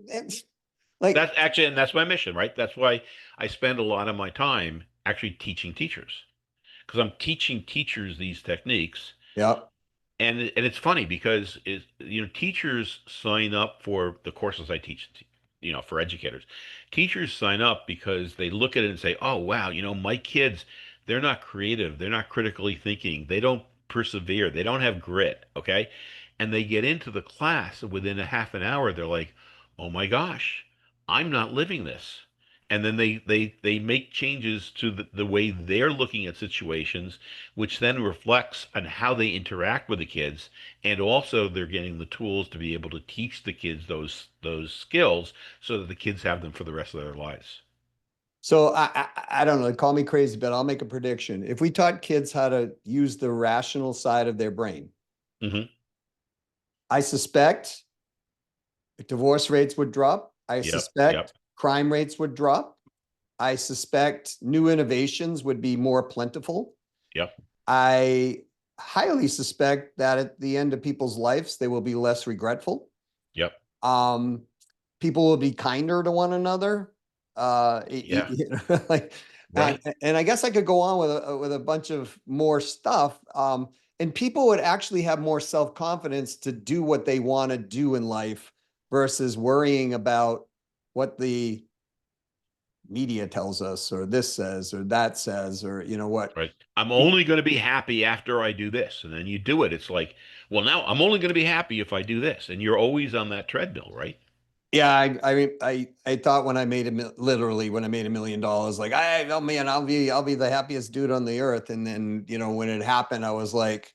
it's like, That's actually, and that's my mission, right? That's why I spend a lot of my time actually teaching teachers because I'm teaching teachers these techniques. yeah. And it's funny because teachers sign up for the courses I teach, for educators. Teachers sign up because they look at it and say, "Oh, wow, my kids, they're not creative, they're not critically thinking, they don't persevere, they don't have grit." Okay, and they get into the class and within a half an hour, they're like, "Oh my gosh, I'm not living this." And then they make changes to the way they're looking at situations, which then reflects on how they interact with the kids, and also they're getting the tools to be able to teach the kids those skills so that the kids have them for the rest of their lives. So I don't know, call me crazy, but I'll make a prediction. If we taught kids how to use the rational side of their brain, Hmm. I suspect divorce rates would drop. I Yep. suspect Yep. crime rates would drop. I suspect new innovations would be more plentiful. Yep. I highly suspect that at the end of people's lives, they will be less regretful. Yep. Um, People will be kinder to one another. Yeah. Like, and, Right. and I guess I could go on with a bunch of more stuff. And people would actually have more self confidence to do what they want to do in life versus worrying about what the media tells us, or this says, or that says, or what. Right. I'm only going to be happy after I do this. And then you do it. It's like, well, now I'm only going to be happy if I do this. And you're always on that treadmill, right? Yeah, I thought when I made literally when I made $1 million, like oh man, I'll be the happiest dude on the earth. And then when it happened, I was like,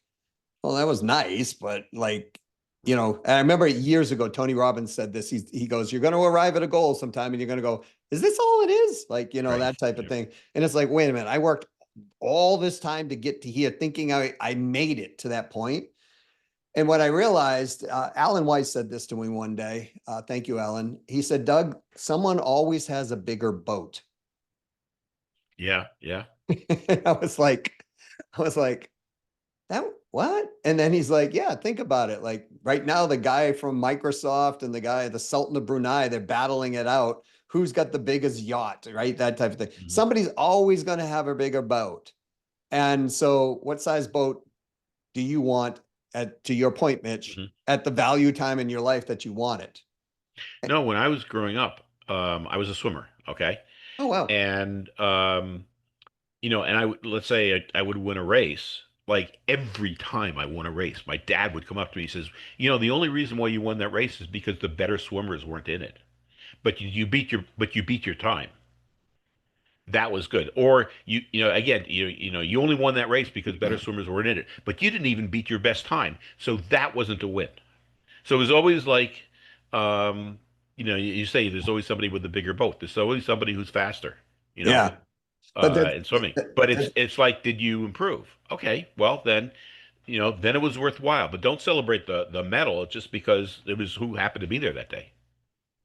well, that was nice, but like, and I remember years ago, Tony Robbins said this. He goes, "You're going to arrive at a goal sometime, and you're going to go, is this all it is?" Like, Right. that type of Yep. thing. And it's like, wait a minute, I worked all this time to get to here, thinking I made it to that point. And what I realized, Alan Weiss said this to me one day. Thank you, Alan. He said, Doug, someone always has a bigger boat. Yeah. Yeah. I was like, I was like, that what? And then he's like, yeah, think about it. Like right now, the guy from Microsoft and the Sultan of Brunei, they're battling it out. Who's got the biggest yacht, right? That type of thing. Hmm. Somebody's always going to have a bigger boat. And so, what size boat do you want to your point, Mitch, Hmm. at the value time in your life that you want it? No, when I was growing up, I was a swimmer. Okay. Oh, wow. And, and let's say I would win a race. Like every time I won a race, my dad would come up to me and says, the only reason why you won that race is because the better swimmers weren't in it. But you beat your time. That was good. Or again, you only won that race because better swimmers weren't in it. But you didn't even beat your best time. So that wasn't a win. So it was always like, you say there's always somebody with a bigger boat. There's always somebody who's faster, you know? Yeah. But in swimming. But it's like, did you improve? Okay, well then, then it was worthwhile. But don't celebrate the medal just because it was who happened to be there that day.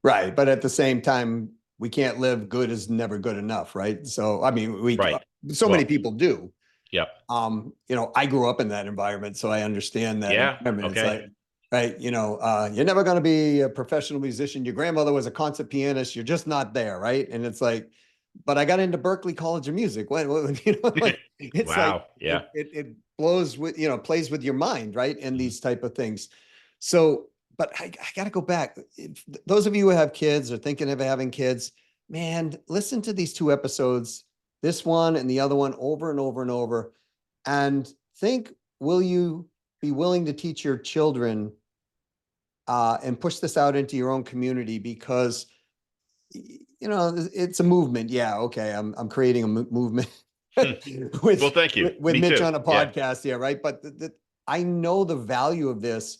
right. But at the same time, we can't live good is never good enough, right? So, I mean, Right. so many Well, people do. yep. I grew up in that environment, so I understand that Yeah. environment. It's Okay. like, right, you're never going to be a professional musician. Your grandmother was a concert pianist. You're just not there, right? And it's like, but I got into Berkeley College of Music. Like it's like Wow. Yeah. it blows with, plays with your mind, right? And Mhm. these type of things. So, but I got to go back. Those of you who have kids or thinking of having kids, man, listen to these two episodes, this one and the other one, over and over and over, and think, will you be willing to teach your children and push this out into your own community? Because it's a movement. Yeah, okay, I'm creating a movement Well, thank you. with Me Mitch too. on a Yeah. podcast here, right? But I know the value of this,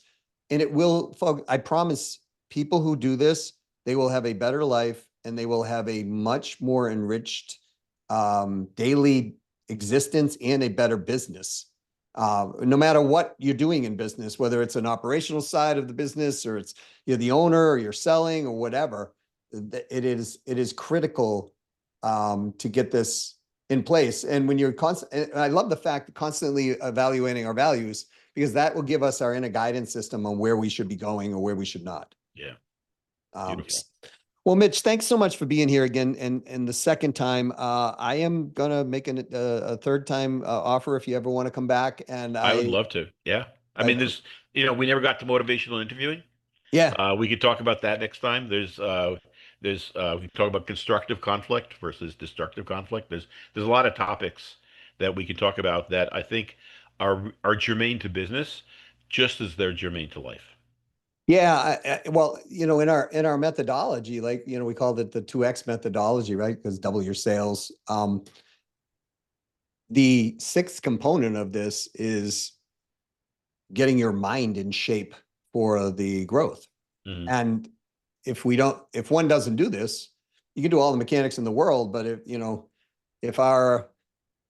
and it will, folks, I promise, people who do this, they will have a better life and they will have a much more enriched daily existence and a better business. No matter what you're doing in business, whether it's an operational side of the business or it's you're the owner or you're selling or whatever, it is critical to get this in place. And when you're constant, I love the fact that constantly evaluating our values, because that will give us our inner guidance system on where we should be going or where we should not. Yeah. Um, Beautiful. well, Mitch, thanks so much for being here again. And the second time, I am gonna make a third time offer if you ever want to come back. And I would love to. Yeah. I I mean, we never got to motivational interviewing. yeah, We could talk about that next time. We can talk about constructive conflict versus destructive conflict. There's a lot of topics that we can talk about that I think are germane to business, just as they're germane to life. yeah. Well, in our methodology, like we called it the 2X methodology, right? Because double your sales. The sixth component of this is getting your mind in shape for the growth. Hmm. And if one doesn't do this, you can do all the mechanics in the world, but if our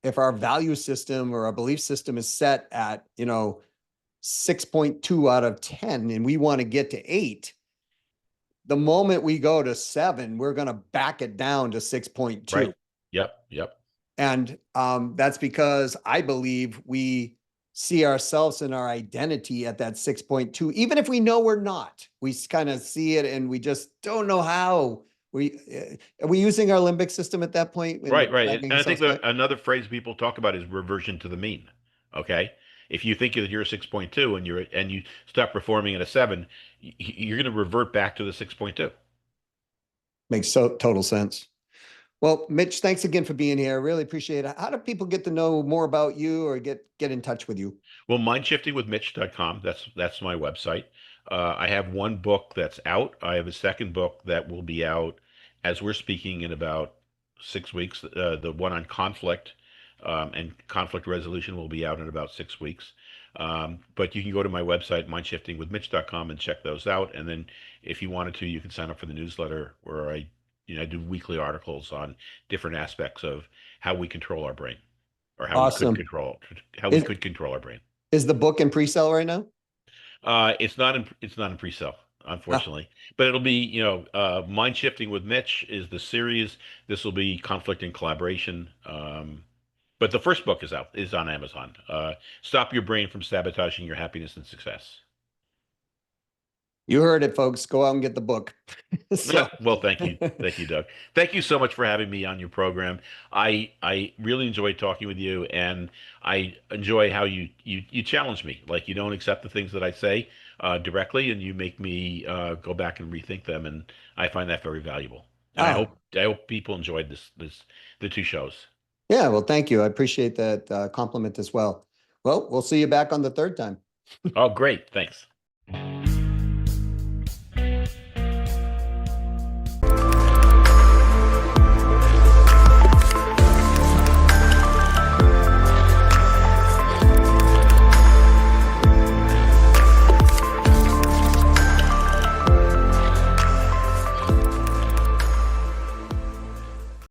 if our value system or our belief system is set at 6.2 out of 10 and we want to get to 8, the moment we go to 7, we're going to back it down to 6.2. Right. Yep. Yep. And that's because I believe we see ourselves and our identity at that 6.2, even if we know we're not. We kind of see it and we just don't know how. Are we using our limbic system at that point Right, and right. And backing I think ourselves that back? another phrase people talk about is reversion to the mean. Okay? If you think that you're a 6.2 and you start performing at a 7, you're going to revert back to the 6.2. Makes total sense. Well, Mitch, thanks again for being here. I really appreciate it. How do people get to know more about you or get in touch with you? Well, mindshiftingwithmitch.com, that's my website. I have one book that's out. I have a second book that will be out as we're speaking in about 6 weeks. The one on conflict and conflict resolution will be out in about 6 weeks. But you can go to my website, mindshiftingwithmitch.com, and check those out. And then if you wanted to, you can sign up for the newsletter where I do weekly articles on different aspects of how we control our brain or Awesome. how we Is could control our brain. is the book in pre-sale right now? It's not in pre-sale, Ah, unfortunately, but it'll be, Mind Shifting with Mitch is the series. This will be Conflict and Collaboration. But the first book is on Amazon. Stop Your Brain from Sabotaging Your Happiness and Success. you heard it, folks. Go out and get the book. So, Well, thank you, Doug. Thank you so much for having me on your program. I really enjoyed talking with you, and I enjoy how you challenge me. Like, you don't accept the things that I say directly, and you make me go back and rethink them, and I find that very valuable. And ah, I hope people enjoyed the two shows. yeah. Well, thank you. I appreciate that compliment as well. Well, we'll see you back on the third time. Oh, great, thanks.